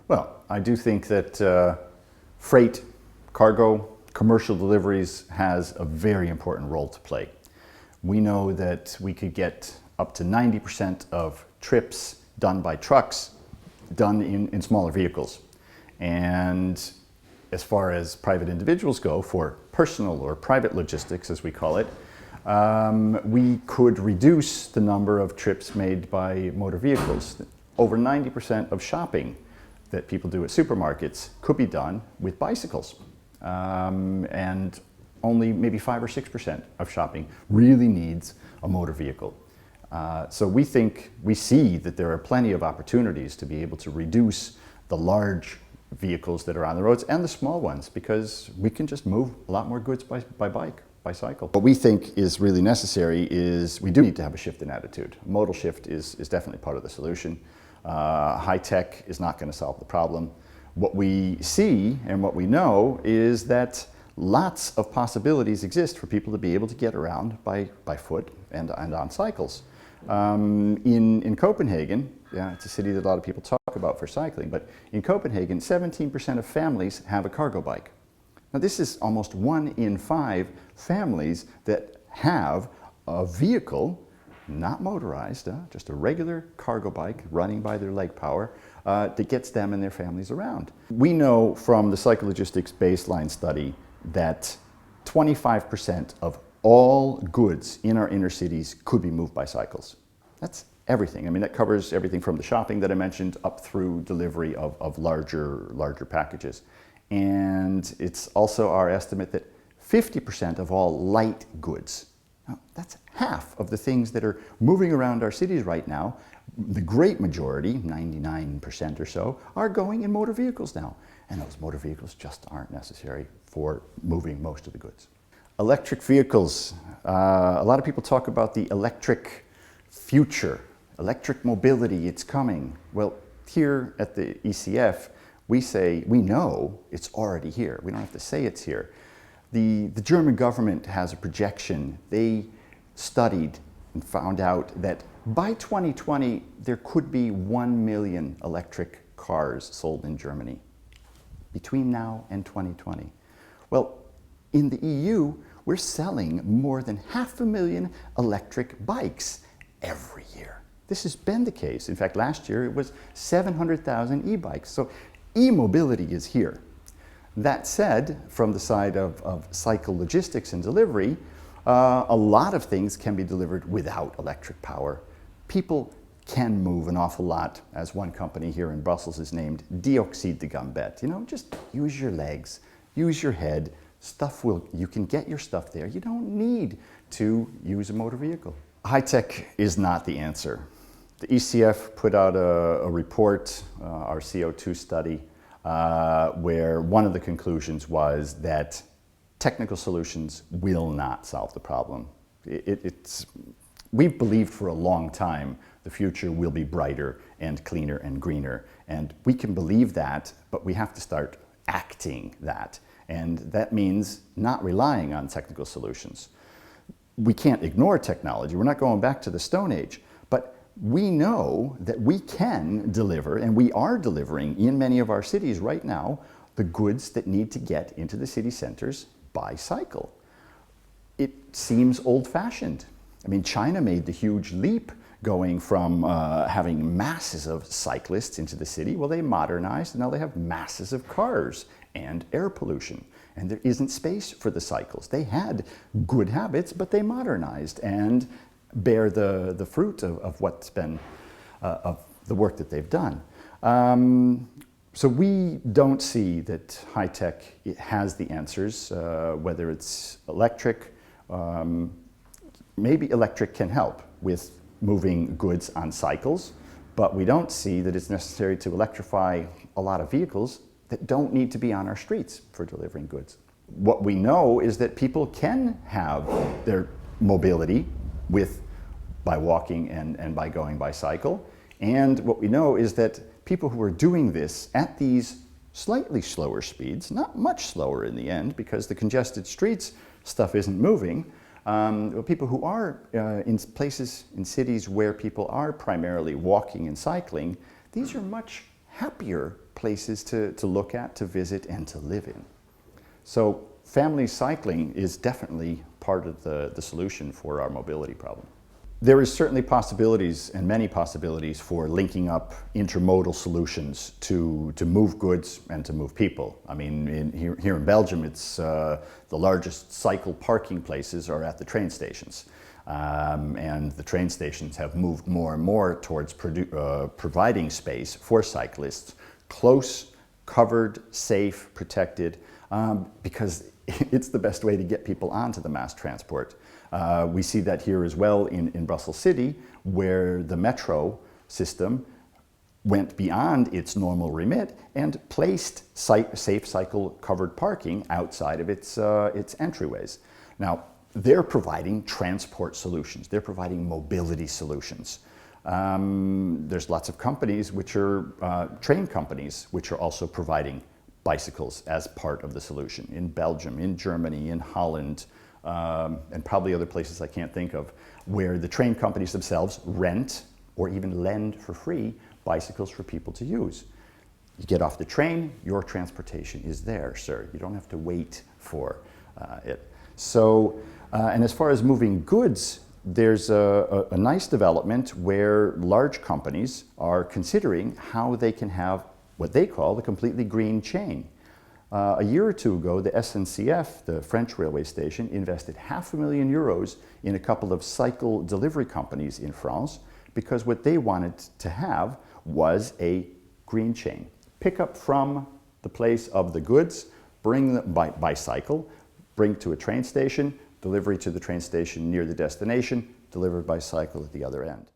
Well, I do think that freight, cargo, commercial deliveries has a very important role to play. We know that we could get up to 90% of trips done by trucks done in smaller vehicles. And as far as private individuals go, for personal or private logistics, as we call it, we could reduce the number of trips made by motor vehicles. Over 90% of shopping that people do at supermarkets could be done with bicycles. And only maybe 5 or 6% of shopping really needs a motor vehicle. So we see that there are plenty of opportunities to be able to reduce the large vehicles that are on the roads and the small ones, because we can just move a lot more goods by bike, by cycle. What we think is really necessary is we do need to have a shift in attitude. A modal shift is definitely part of the solution. High tech is not going to solve the problem. What we see and what we know is that lots of possibilities exist for people to be able to get around by foot and on cycles. In Copenhagen, yeah, it's a city that a lot of people talk about for cycling, but in Copenhagen, 17% of families have a cargo bike. Now this is almost 1 in 5 families that have a vehicle, not motorized, just a regular cargo bike running by their leg power that gets them and their families around. We know from the Psychologistics baseline study that 25% of all goods in our inner cities could be moved by cycles. That's everything. I mean, that covers everything from the shopping that I mentioned up through delivery of larger packages. And it's also our estimate that 50% of all light goods, now, that's half of the things that are moving around our cities right now. The great majority, 99% or so, are going in motor vehicles now. And those motor vehicles just aren't necessary for moving most of the goods. Electric vehicles. A lot of people talk about the electric future, electric mobility, it's coming. Well, here at the ECF, we say, we know it's already here. We don't have to say it's here. The German government has a projection. They studied and found out that by 2020, there could be 1 million electric cars sold in Germany between now and 2020. Well, in the EU, we're selling more than 500,000 electric bikes every year. This has been the case. In fact, last year it was 700,000 e-bikes. So e-mobility is here. That said, from the side of cycle logistics and delivery, a lot of things can be delivered without electric power. People can move an awful lot, as one company here in Brussels is named Dioxide de Gambette. You know, just use your legs, use your head. You can get your stuff there. You don't need to use a motor vehicle. High tech is not the answer. The ECF put out a report, our CO2 study, where one of the conclusions was that technical solutions will not solve the problem. We've believed for a long time the future will be brighter and cleaner and greener. And we can believe that, but we have to start acting that. And that means not relying on technical solutions. We can't ignore technology. We're not going back to the Stone Age. But we know that we can deliver, and we are delivering in many of our cities right now, the goods that need to get into the city centers by cycle. It seems old-fashioned. I mean, China made the huge leap going from having masses of cyclists into the city. Well, they modernized, and now they have masses of cars and air pollution. And there isn't space for the cycles. They had good habits, but they modernized and bear the fruit of what's been, of the work that they've done. So we don't see that high tech has the answers, whether it's electric. Maybe electric can help with moving goods on cycles, but we don't see that it's necessary to electrify a lot of vehicles that don't need to be on our streets for delivering goods. What we know is that people can have their mobility by walking and by going by cycle. And what we know is that people who are doing this at these slightly slower speeds, not much slower in the end because the congested streets stuff isn't moving, but people who are in places, in cities where people are primarily walking and cycling, these are much happier places to look at, to visit, and to live in. So family cycling is definitely part of the solution for our mobility problem. There is certainly possibilities, and many possibilities, for linking up intermodal solutions to move goods and to move people. I mean, here in Belgium, it's the largest cycle parking places are at the train stations. And the train stations have moved more and more towards providing space for cyclists, close, covered, safe, protected, because it's the best way to get people onto the mass transport. We see that here as well in Brussels City, where the metro system went beyond its normal remit and placed safe cycle covered parking outside of its entryways. Now, they're providing transport solutions. They're providing mobility solutions. There's lots of companies which are train companies which are also providing bicycles as part of the solution in Belgium, in Germany, in Holland, and probably other places I can't think of, where the train companies themselves rent or even lend for free bicycles for people to use. You get off the train, your transportation is there, sir. You don't have to wait for it. So, and as far as moving goods, there's a nice development where large companies are considering how they can have what they call the completely green chain. A year or two ago, the SNCF, the French railway station, invested €500,000 in a couple of cycle delivery companies in France, because what they wanted to have was a green chain. Pick up from the place of the goods, bring them by cycle, bring to a train station, delivery to the train station near the destination, delivered by cycle at the other end.